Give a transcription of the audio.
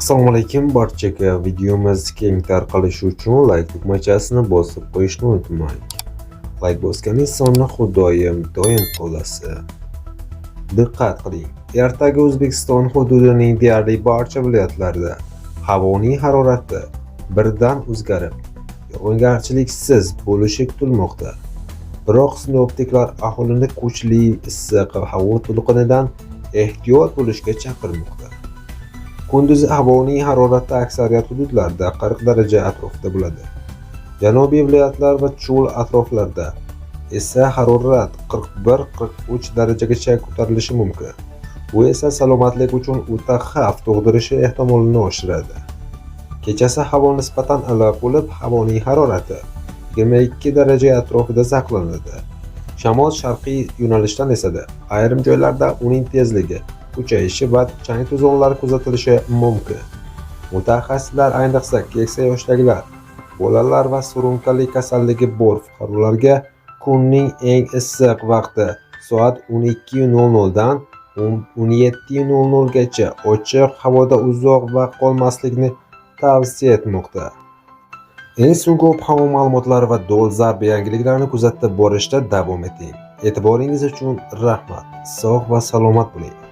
Assalomu alaykum barchaga. Videomiz keng tarqalishi uchun like tugmachasini bosib qo'yishni unutmang. Like bosgan insonni Xudoyim doim qo'llasa. Diqqat qiling. Ertaga O'zbekiston hududining deyarli barcha viloyatlarida havoning harorati birdan o'zgarib, yog'ingarchiliksiz bo'lishi kutilmoqda. Biroq sinoptiklar aholini kuchli issiq havo to'lqinidan ehtiyot bo'lishga chaqirmoqda. Kunduz havoning harorati aksariyat hududlarda 40 daraja atrofida bo'ladi. Janubiy viloyatlar va cho'l atroflarida esa harorat 41-43 darajagacha ko'tarilishi mumkin. Bu esa salomatlik uchun o'ta xavf tug'dirishi ehtimolini oshiradi. Kechasi havo nisbatan iliq bo'lib, havoning harorati 22 daraja atrofida saqlanadi. Shamol sharqiy yo'nalishdan esadi. Ayrim joylarda uning tezligi kuchayishi va chang to'zonlar kuzatilishi mumkin. Mutaxassislar ayniqsa keksa yoshdagilar, bolalar va surunkali kasalligi bor fuqarolarga kunning eng issiq vaqti soat 12:00 dan 17:00 gacha ochiq havoda uzoq vaqt qolmaslikni tavsiya etmoqda. Eng so'nggi havo ma'lumotlari va dolzarb yangiliklarni kuzatib borishda davom eting. E'tiboringiz uchun rahmat. Sog' va salomat bo'ling.